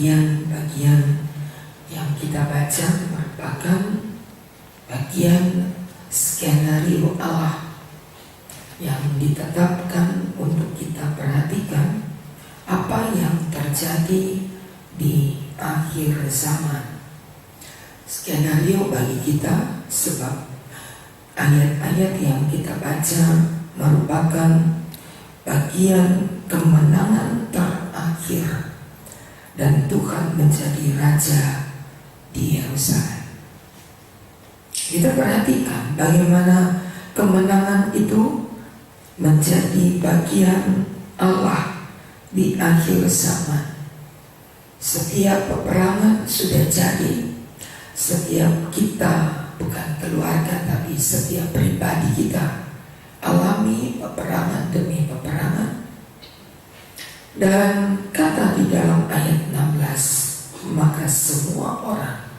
bagian-bagian yang kita baca merupakan bagian skenario Allah yang ditetapkan untuk kita perhatikan apa yang terjadi di akhir zaman. Skenario bagi kita sebab ayat-ayat yang kita baca merupakan bagian kemenangan terakhir dan Tuhan menjadi raja di Yerusalem. Kita perhatikan bagaimana kemenangan itu menjadi bagian Allah di akhir zaman. Setiap peperangan sudah jadi. Setiap kita, bukan keluarga tapi setiap pribadi kita alami peperangan demi peperangan. Dan kata di dalam ayat 16, maka semua orang,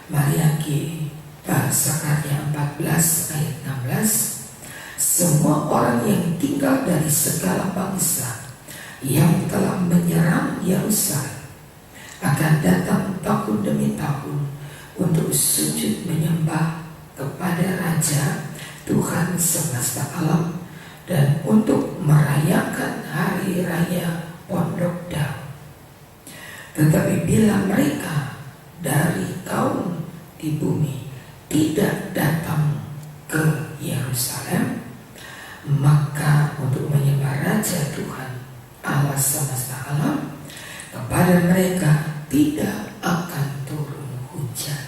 Mariaki Sakarya 14 ayat 16, semua orang yang tinggal dari segala bangsa yang telah menyerang Yerusalem akan datang tahun demi tahun untuk sujud menyembah kepada Raja Tuhan semesta alam dan untuk merayakan hari raya Pondok Daun. Tetapi bila mereka dari kaum di bumi tidak datang ke Yerusalem, maka untuk menyembah Raja Tuhan Allah semesta alam, kepada mereka tidak akan turun hujan.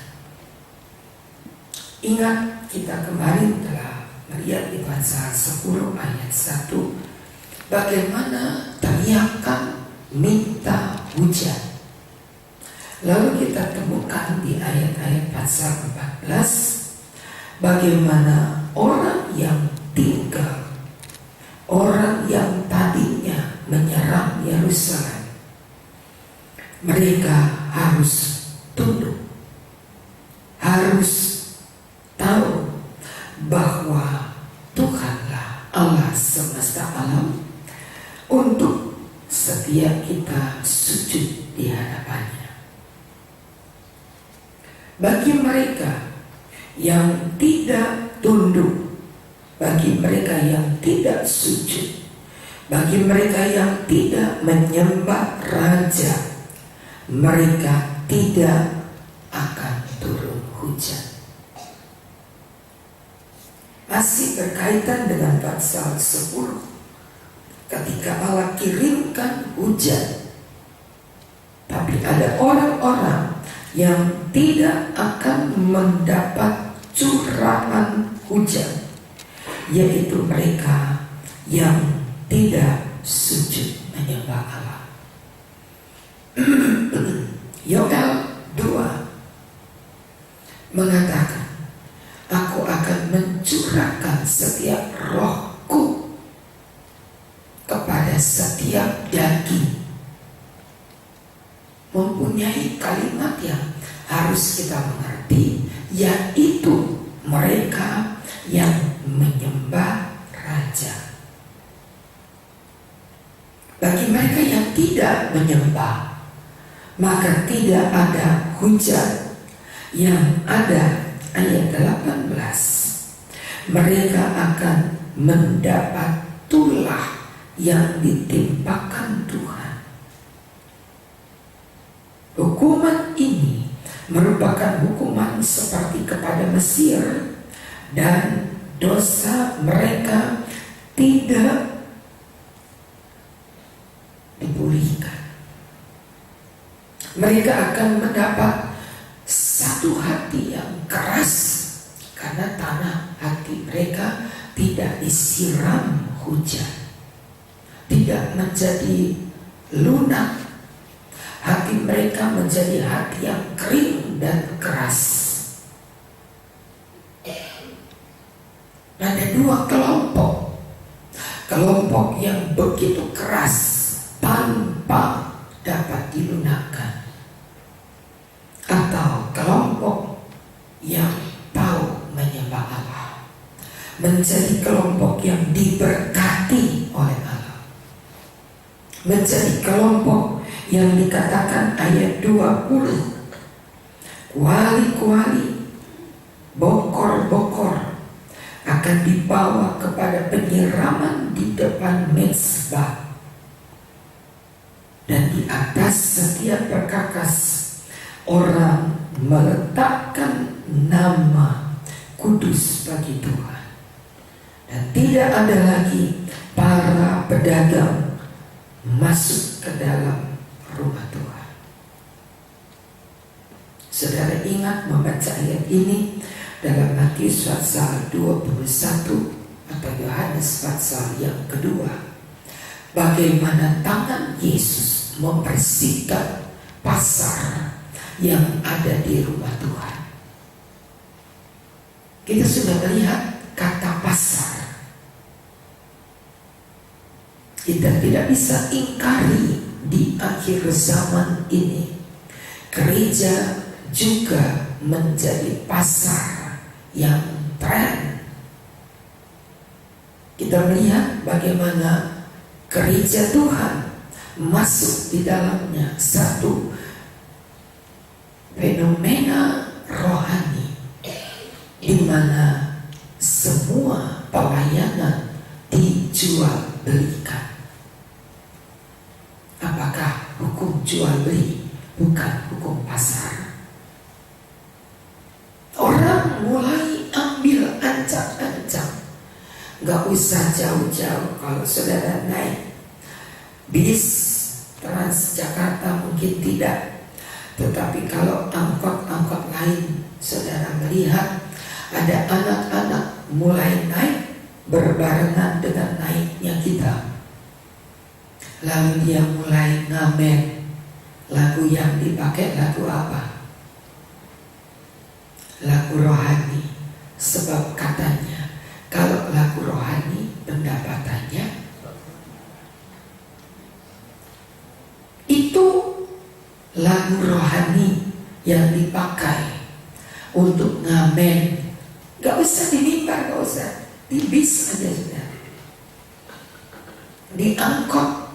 Ingat, kita kemarin telah melihat di pasal 10 ayat 1 bagaimana teriakan minta hujan. Lalu kita temukan di ayat-ayat pasal 14 bagaimana orang yang tinggal, orang yang tadinya menyerang Yerusalem, mereka harus tunduk, harus tahu bahwa Tuhanlah Allah semesta alam untuk setiap kita sujud di hadapannya. Bagi mereka yang tidak tunduk, bagi mereka yang tidak sujud, bagi mereka yang tidak menyembah Raja, mereka tidak akan turun hujan. Masih berkaitan dengan pasal 10, ketika Allah kirimkan hujan, tapi ada orang-orang yang tidak akan mendapat curahan hujan, yaitu mereka yang tidak sujud menyembah Allah. Yoel 2 mengatakan, aku akan mencurahkan setiap rohku kepada setiap daging. Mempunyai kalimat yang harus kita mengerti, yaitu mereka yang menyembah Raja. Bagi mereka yang tidak menyembah, maka tidak ada hujan. Yang ada ayat 18, mereka akan mendapat tulah yang ditimpakan Tuhan. Hukuman ini merupakan hukuman seperti kepada Mesir, dan dosa mereka tidak dipulihkan. Mereka akan mendapat satu hati yang keras karena tanah hati mereka tidak disiram hujan, tidak menjadi lunak. Hati mereka menjadi hati yang kering dan keras. Ada dua kelompok. Kelompok yang begitu keras tanpa dapat dilunakkan, atau kelompok yang tahu menyembah Allah, menjadi kelompok yang diberkati oleh Allah, menjadi kelompok yang dikatakan ayat 20, kuali-kuali, bokor-bokor akan dibawa kepada penyiraman di depan mezbah, dan di atas setiap perkakas orang meletakkan nama kudus bagi Tuhan. Dan tidak ada lagi para pedagang masuk ke dalam rumah Tuhan. Saudara ingat membaca ayat ini dalam Matius pasal 21 atau Yohanes pasal yang kedua, bagaimana tangan Yesus membersihkan pasar yang ada di rumah Tuhan. Kita sudah melihat kata pasar. Kita tidak bisa ingkari di akhir zaman ini gereja juga menjadi pasar yang tren. Kita melihat bagaimana gereja Tuhan masuk di dalamnya satu fenomena rohani di mana semua pelayanan dijual belikan. Apakah hukum jual beli? Bukan hukum pasar. Orang mulai ambil ancang-ancang. Gak usah jauh-jauh. Kalau saudara naik bis Transjakarta mungkin tidak, tetapi kalau angkot-angkot lain, saudara melihat ada anak-anak mulai naik berbarengan dengan naiknya kita. Lalu dia mulai ngamen. Lagu yang dipakai lagu apa? Lagu rohani. Sebab katanya kalau lagu rohani pendapatannya itu lagu rohani yang dipakai untuk ngamen. Gak usah di mimbar, gak usah di bis aja sudah, di angkot,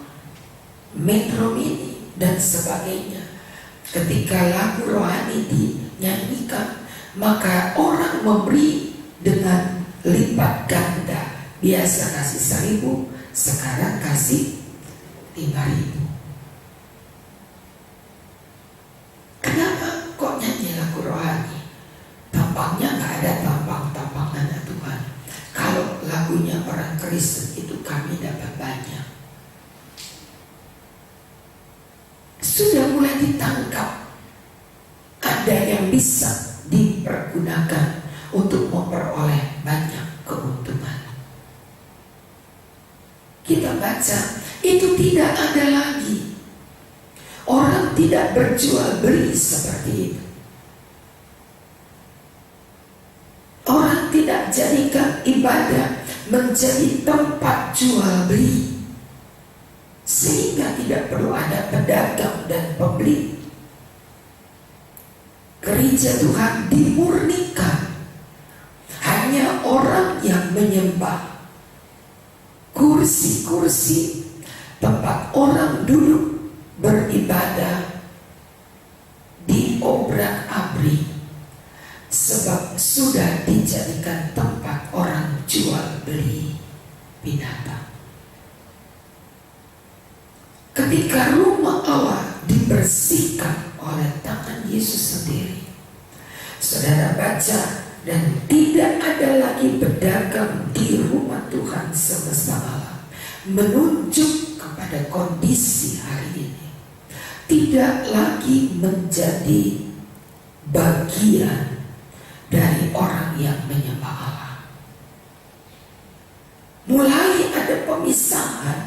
metro mini dan sebagainya. Ketika lagu rohani dinyanyikan, maka orang memberi dengan lipat ganda. Biasa kasih 1.000, sekarang kasih 5.000. Kenapa kok nyanyi lagu rohani? Tampangnya gak ada tampang-tampangannya Tuhan. Kalau lagunya orang Kristen itu kami dapat banyak. Sudah mulai ditangkap. Ada yang bisa dipergunakan untuk memperoleh banyak keuntungan. Kita baca, itu tidak ada lagi. Orang tidak berjual beli seperti itu. Orang tidak jadikan ibadah menjadi tempat jual beli, sehingga tidak perlu ada pedagang dan pembeli. Gereja Tuhan dimurnikan. Hanya orang yang menyembah. Kursi-kursi tempat orang duduk beribadah diobrak-abrik, sebab sudah dijadikan tempat orang jual beli binatang. Ketika rumah Allah dibersihkan oleh tangan Yesus sendiri, saudara baca, dan tidak ada lagi pedagang di rumah Tuhan semesta alam, menunjuk kepada kondisi hari ini. Tidak lagi menjadi bagian dari orang yang menyembah Allah. Mulai ada pemisahan.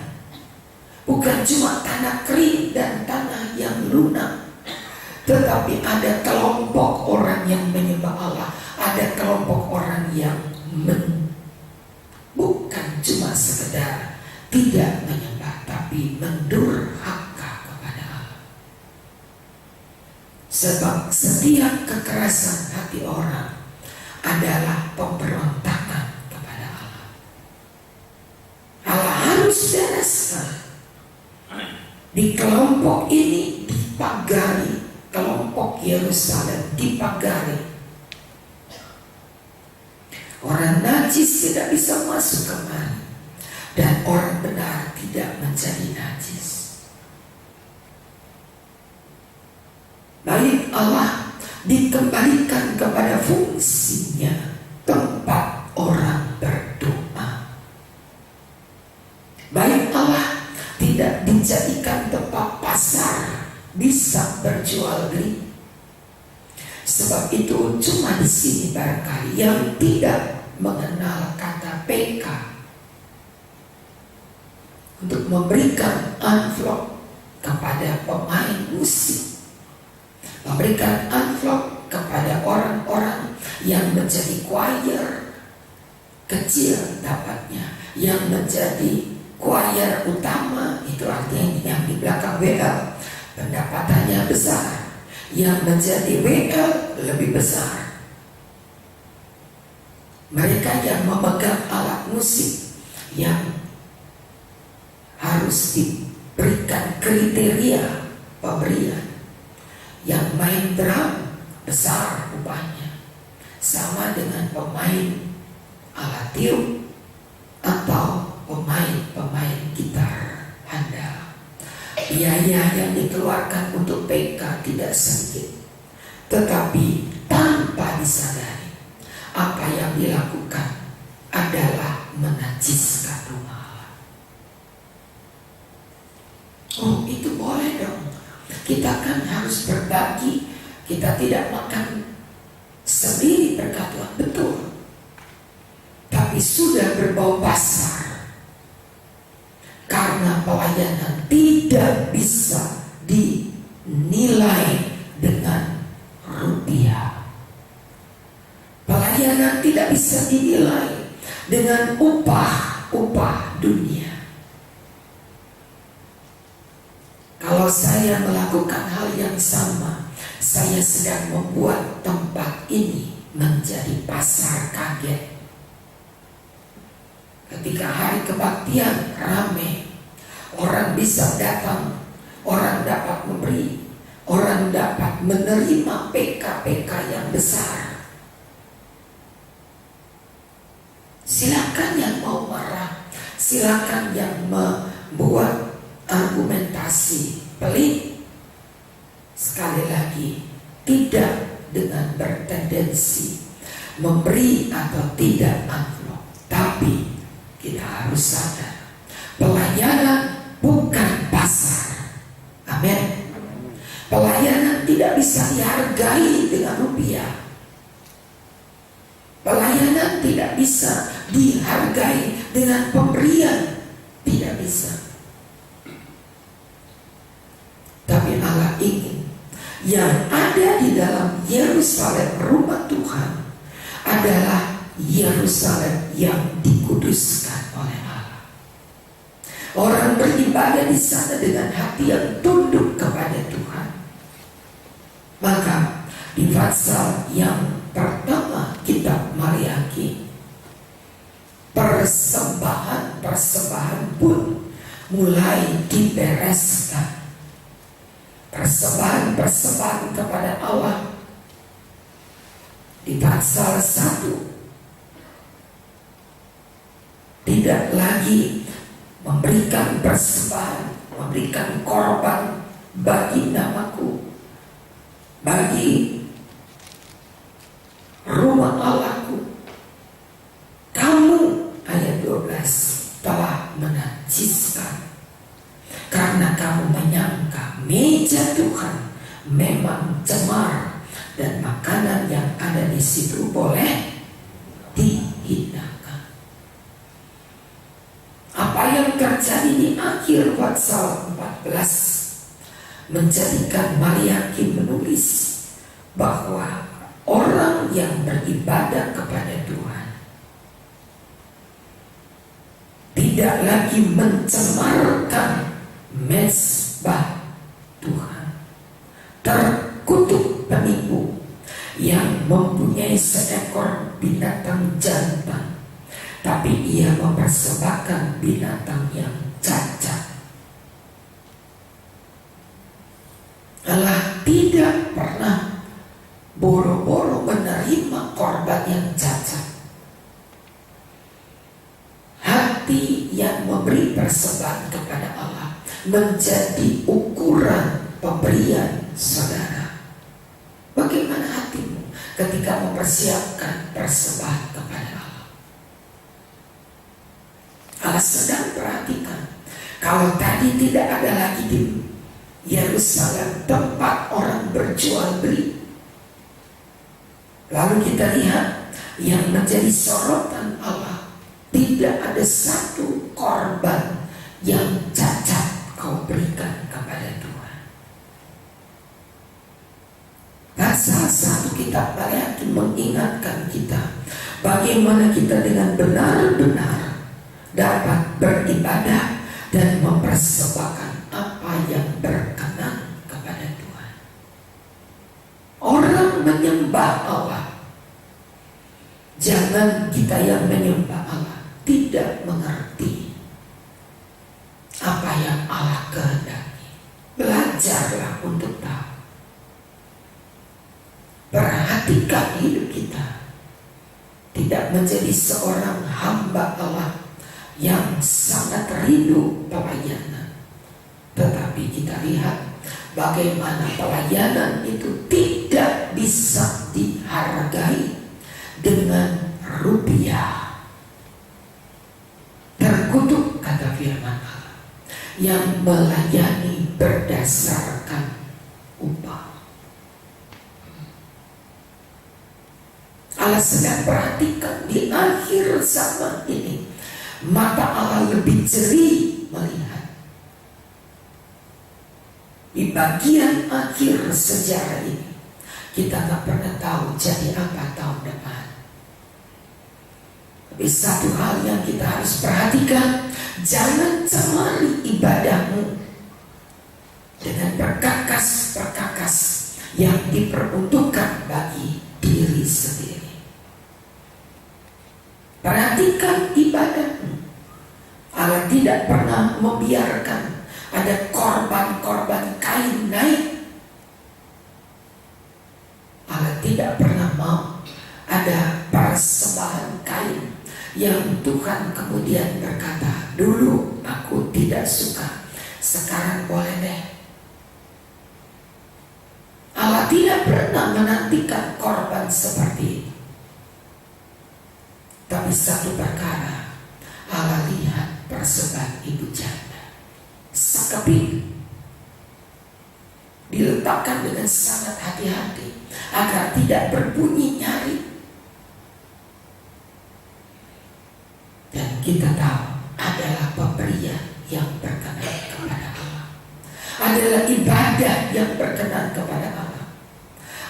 Bukan cuma tanah kering dan tanah yang lunak, tetapi ada kelompok orang yang menyembah Allah. Ada kelompok orang yang bukan cuma sekedar tidak menyembah, tapi mendurhaka kepada Allah. Sebab setiap kekerasan hati orang adalah pemberontakan kepada Allah. Allah harus bereskan. Di kelompok ini dipagari, kelompok Yerusalem dipagari. Orang najis tidak bisa masuk kemari, dan orang benar tidak menjadi najis. Bait Allah dikembalikan kepada fungsinya, tempat orang berdoa. Bait Allah tidak dijadikan tempat pasar bisa berjual beli. Sebab itu cuma di sini barangkali yang tidak mengenal kata PK untuk memberikan amplop kepada pemain musik, memberikan amplop kepada orang-orang yang menjadi choir kecil dapatnya, yang menjadi choir utama, itu artinya yang di belakang WL pendapatannya besar, yang menjadi WL lebih besar. Mereka yang memegang alat musik yang harus diberikan kriteria pemberian. Yang main drum besar upahnya, sama dengan pemain alat tiup atau pemain gitar handal. Biaya yang dikeluarkan untuk PK tidak sedikit, tetapi tanpa disadari apa yang dilakukan adalah menajiskan rumah Allah. Oh, itu boleh dong. Kita kan harus berbagi. Kita tidak makan sendiri berkat Tuhan, betul. Tapi sudah berbau pasar. Karena pelayanan tidak bisa dinilai dengan rupiah. Pelayanan tidak bisa dinilai dengan upah dunia. Kalau saya melakukan hal yang sama, saya sedang membuat tempat ini menjadi pasar kaget. Ketika hari kebaktian ramai, orang bisa datang, orang dapat memberi, orang dapat menerima PK-PK yang besar. Silakan yang mau marah, silakan yang membuat argumentasi pelit. Sekali lagi, tidak dengan bertendensi memberi atau tidak amplop, tapi kita harus sadar, pelayanan bukan pasar. Amin. Pelayanan tidak bisa dihargai dengan rupiah. Pelayanan tidak bisa dihargai dengan pemberian. Tidak bisa. Tapi Allah ingin yang ada di dalam Yerusalem, rumah Tuhan, adalah Yerusalem yang dikuduskan oleh Allah. Orang beribadah di sana dengan hati yang tunduk kepada Tuhan. Maka di pasal yang pertama kitab Maliaki, persembahan pun mulai dibereskan. Persembahan kepada Allah di pasal 1 tidak lagi memberikan persembahan, memberikan korban bagi namaku, bagi rumah Allahku. Kamu, ayat 12, telah menajiskan karena kamu menyangka meja Tuhan memang cemar dan makanan yang ada di situ boleh dihinakan. Apa yang terjadi di akhir pasal 14 menjadikan Maliaki menulis bahwa orang yang beribadah kepada Tuhan tidak lagi mencemarkan mezbah Tuhan. Terkutuk penipu yang mempunyai seekor binatang jantan, tapi ia mempersembahkan binatang yang cacat. boro-boro menerima korban yang cacat. Hati yang memberi persembahan kepada Allah menjadi ukuran pemberian saudara. Bagaimana hatimu ketika mempersiapkan persembahan kepada Allah? Allah sedang perhatikan. Kalau tadi tidak ada lagi di Yerusalem tempat orang berjual beli, lalu kita lihat yang menjadi sorotan Allah, tidak ada satu korban yang cacat kau berikan kepada Tuhan. Pasal 1 kitab Maleakhi mengingatkan kita bagaimana kita dengan benar-benar dapat beribadah dan mempersembahkan apa yang berkenan kepada Tuhan. Orang menyembah Allah, jangan kita yang menyembah Allah tidak mengerti apa yang Allah kehendaki. Belajarlah untuk tahu. Perhatikan hidup kita, tidak menjadi seorang hamba Allah yang sangat rindu pelayanan, tetapi kita lihat bagaimana pelayanan itu tidak bisa dihargai dengan rupiah. Terkutuk, kata firman Allah, yang melayani berdasarkan upah. Allah sedang perhatikan di akhir zaman ini, mata Allah lebih jeli melihat. Di bagian akhir sejarah ini, kita tak pernah tahu jadi apa tahun depan. Tapi satu hal yang kita harus perhatikan, jangan cemari ibadahmu dengan perkakas-perkakas yang diperuntukkan bagi diri sendiri. Perhatikan ibadahmu. Allah tidak pernah membiarkan ada korban-korban kain naik. Allah tidak pernah mau ada persembahan kain yang Tuhan kemudian berkata, dulu aku tidak suka, sekarang boleh deh. Allah tidak pernah menantikan korban seperti itu. Tapi satu perkara, Allah lihat persembahan ibu janda sekeping, diletakkan dengan sangat hati-hati agar tidak berbunyi nyaring. Dan kita tahu adalah pemberian yang berkenan kepada Allah, adalah ibadah yang berkenan kepada Allah.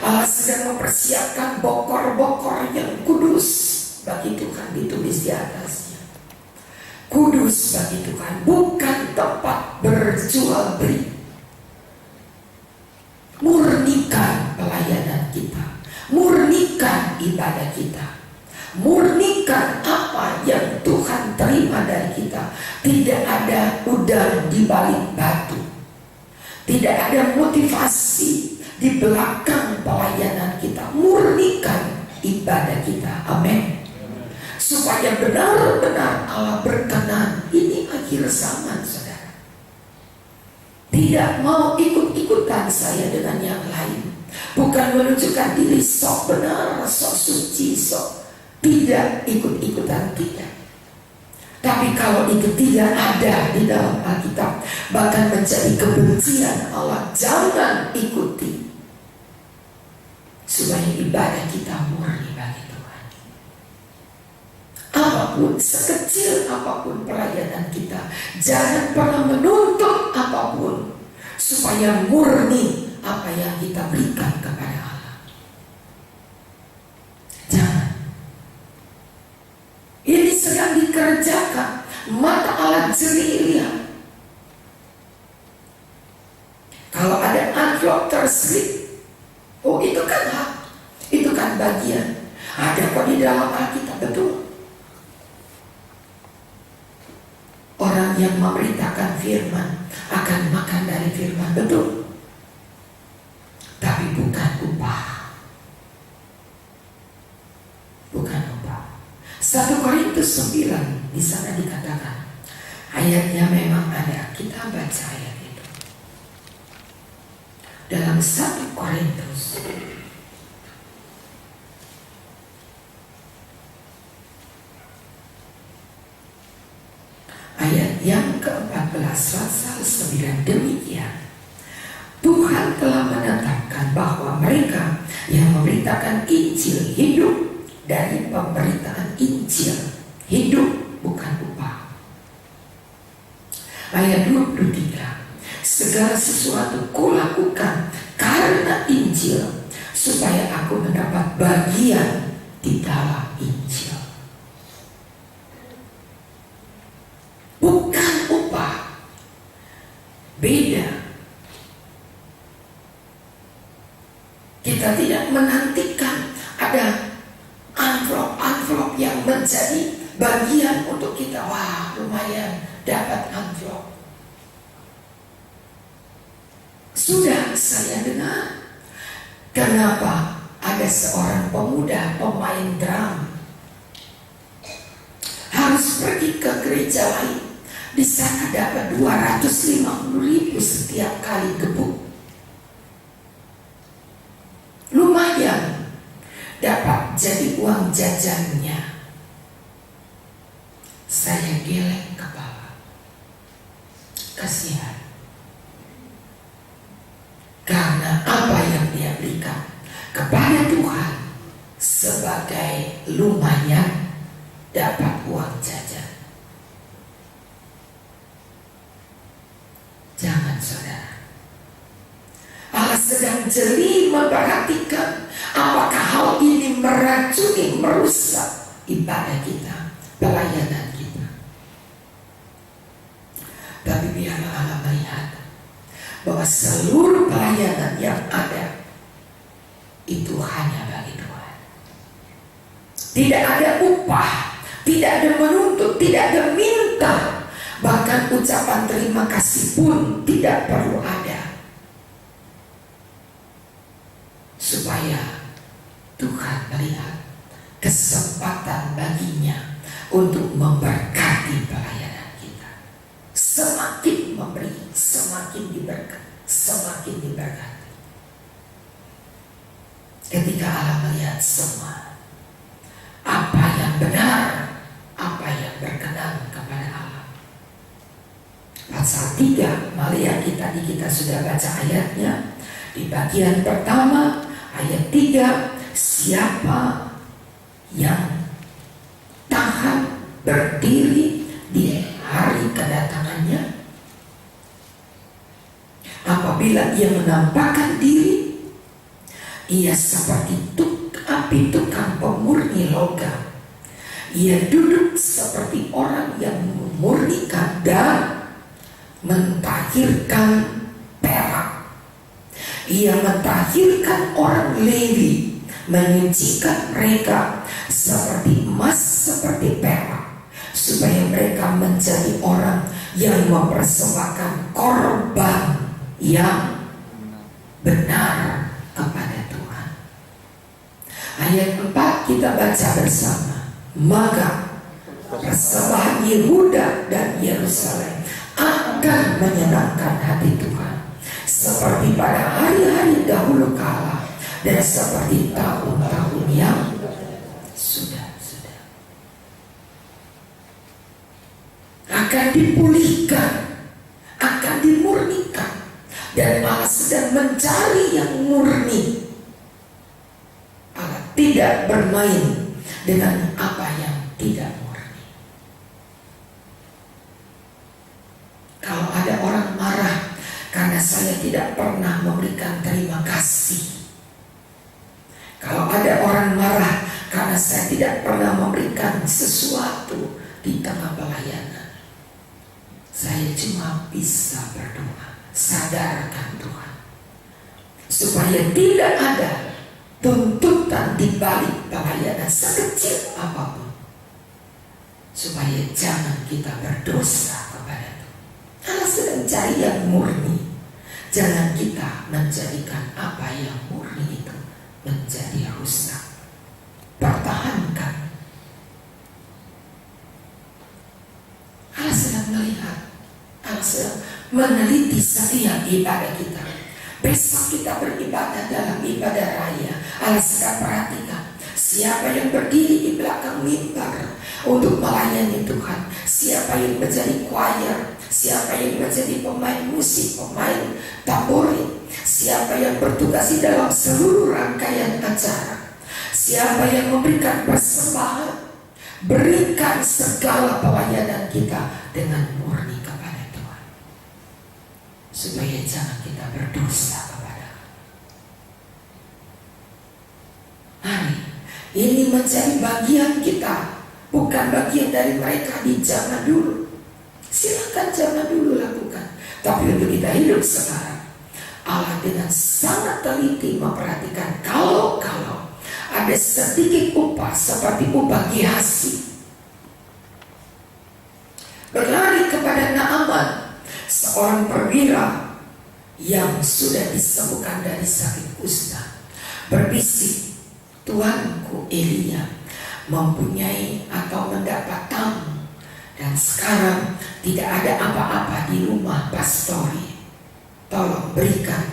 Allah sedang mempersiapkan bokor-bokor yang kudus bagi Tuhan, ditulis di atasnya. Kudus bagi Tuhan, bukan tempat berjual beli. Murnikan pelayanan kita, murnikan ibadah kita, murnikan apa yang Tuhan terima dari kita. Tidak ada udang di balik batu, tidak ada motivasi di belakang pelayanan kita. Murnikan ibadah kita, amin. Supaya benar-benar Allah berkenan. Ini akhir zaman, saudara. Tidak mau ikut-ikutan saya dengan yang lain, bukan menunjukkan diri sok benar, sok suci, sok tidak ikut-ikutan, tidak. Tapi kalau itu tidak ada di dalam Alkitab, bahkan menjadi kebencian Allah, jangan ikuti. Supaya ibadah kita murni bagi Tuhan. Apapun, sekecil apapun pelayanan kita, jangan pernah menuntut apapun supaya murni apa yang kita berikan kepada Allah. Jangan. Ini sedang dikerjakan, mata Allah jeli lihat. Kalau ada amplop terselip, oh itu kan hak, itu kan bagian. Ada kok di dalam Alkitab, betul. Orang yang memberitakan firman akan makan dari firman, betul. Tapi bukan upah. 1:9 di sana dikatakan, ayatnya memang ada, kita baca ayat itu dalam 1 Korintus ayat yang ke-14 pasal 9. Demikian Tuhan telah menetapkan bahwa mereka yang memberitakan Injil hidup dari pemberitaan Injil, hidup bukan upah. Ayat 23, segala sesuatu kulakukan karena Injil, supaya aku mendapat bagian di dalam Injil. Bukan upah, beda. Kita tidak menantikan ada amplop yang menjadi bagian untuk kita. Wah, lumayan dapat amplop. Sudah saya dengar, kenapa ada seorang pemuda pemain drum harus pergi ke gereja lain. Di sana dapat 250.000 setiap kali gebuk. Lumayan dapat jadi uang jajannya. Saya geleng kepala, kasihan, karena apa yang dia berikan kepada Tuhan sebagai lumayan dapat uang jajan. Jangan, saudara. Allah sedang jeli memperhatikan apakah hal ini meracuni, merusak ibadah kita, pelayanan kita. Tapi biarlah Allah melihat bahwa seluruh pelayanan yang ada itu hanya bagi Tuhan. Tidak ada upah, tidak ada menuntut, tidak ada minta. Bahkan ucapan terima kasih pun tidak perlu ada. Supaya Tuhan melihat kesempatan baginya untuk memberkati pelayanan kita. Semakin memberi, semakin diberkati, semakin diberkati. Ketika Allah melihat semua, apa yang benar, apa yang berkenan kepada Allah. Pasal 3, Maleakhi tadi kita sudah baca ayatnya. Di bagian pertama ayat 3, siapa yang tahan berdiri di hari kedatangannya, apabila ia menampakkan diri, ia seperti api tukang pemurni logam. Ia duduk seperti orang yang memurnikan dan mentahirkan perak. Ia mentahirkan orang Lewi, menyucikan mereka seperti emas, seperti perak, supaya mereka menjadi orang yang mempersembahkan korban yang benar kepada Tuhan. Ayat 4 kita baca bersama. Maka persembahan Yehuda dan Yerusalem akan menyenangkan hati Tuhan, seperti pada hari-hari dahulu kala dan seperti tahun-tahun yang sudah. Akan dipulihkan, akan dimurnikan, dan Allah sedang mencari yang murni. Allah tidak bermain dengan apa yang tidak murni. Kalau ada orang marah karena saya tidak pernah memberikan terima kasih, kalau ada orang marah karena saya tidak pernah memberikan sesuatu di tengah pelayanan, saya cuma bisa berdoa, sadarkan Tuhan, supaya tidak ada tuntutan di balik pelayanan sekecil apapun, supaya jangan kita berdosa kepada Tuhan. Allah sedang cari yang murni. Jangan kita menjadikan apa yang murni itu menjadi rusak. Pertahankan sedang meneliti setiap ibadah kita. Besok kita beribadah dalam ibadah raya. Allah sedang perhatikan siapa yang berdiri di belakang mimbar untuk melayani Tuhan, siapa yang menjadi choir, siapa yang menjadi pemain musik, pemain tamborin, siapa yang bertugas di dalam seluruh rangkaian acara, siapa yang memberikan persembahan. Berikan segala pelayanan kita dengan murni kepada Tuhan, supaya jangan kita berdosa kepada. Mari, ini menjadi bagian kita, bukan bagian dari mereka di zaman dulu. Silakan zaman dulu lakukan, tapi untuk kita hidup sekarang, Allah dengan sangat teliti memperhatikan kalau ada sedikit upah seperti upah Gehazi. Berlari kepada Naaman, seorang perwira yang sudah disembuhkan dari sakit kusta, berbisik, tuanku Elia mempunyai atau mendapat tamu, dan sekarang tidak ada apa-apa di rumah pastori. Tolong berikan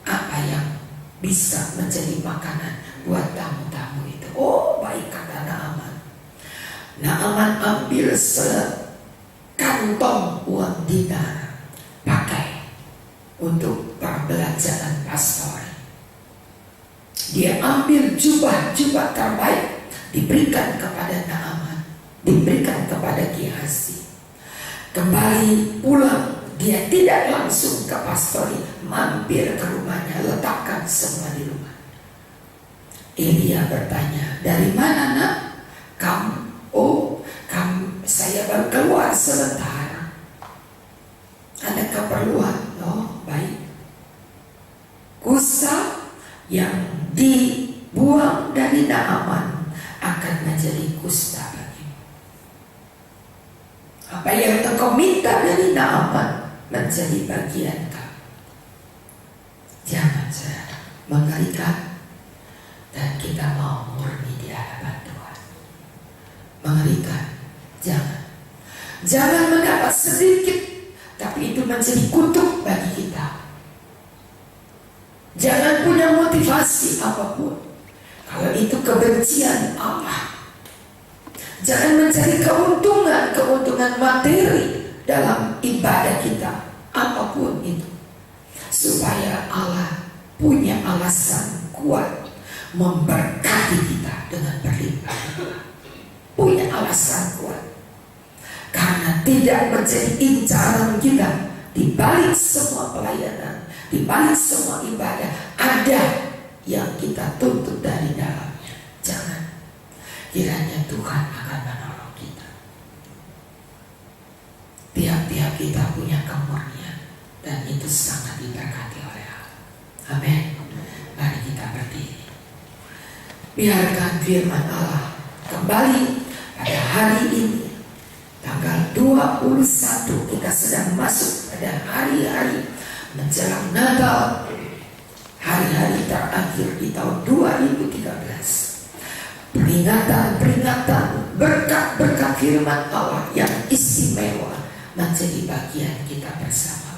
apa yang bisa menjadi makanan buat tamu-tamu itu. Oh, baik, kata Naaman. Naaman ambil sekantong uang dinar, pakai untuk perbelanjaan pastor. Dia ambil jubah-jubah terbaik, diberikan kepada Naaman, diberikan kepada Gehazi. Kembali pulang, dia tidak langsung ke pastori, mampir ke rumahnya, letakkan semua di rumah. Elia bertanya, dari mana nak? Saya baru keluar sebentar. Ada keperluan? Oh, baik. Kusta yang dibuang dari Naaman akan menjadi kusta bagimu. Apa yang engkau minta dari Naaman menjadi bagian kamu. Jangan saudara, mengerikan. Dan kita mau murni di hadapan Tuhan. Mengerikan. Jangan mendapat sedikit, tapi itu menjadi kutuk bagi kita. Jangan punya motivasi apapun kalau itu kebencian Allah. Jangan mencari keuntungan materi dalam ibadah kita, apapun itu, supaya Allah punya alasan kuat memberkati kita dengan berlimpah. Punya alasan kuat, karena tidak menjadi incaran kita. Di balik semua pelayanan, di balik semua ibadah, ada yang kita tuntut dari dalamnya. Jangan, kiranya Tuhan akan menolong kita. Tiap-tiap kita punya kemurnian, dan itu sangat diberkati oleh Allah. Amin. Mari kita berdiri. Biarkan firman Allah kembali pada hari ini, tanggal 21, kita sedang masuk pada hari-hari menjelang Natal, hari-hari terakhir di tahun 2013. Peringatan berkat-berkat firman Allah yang istimewa menjadi bagian kita bersama.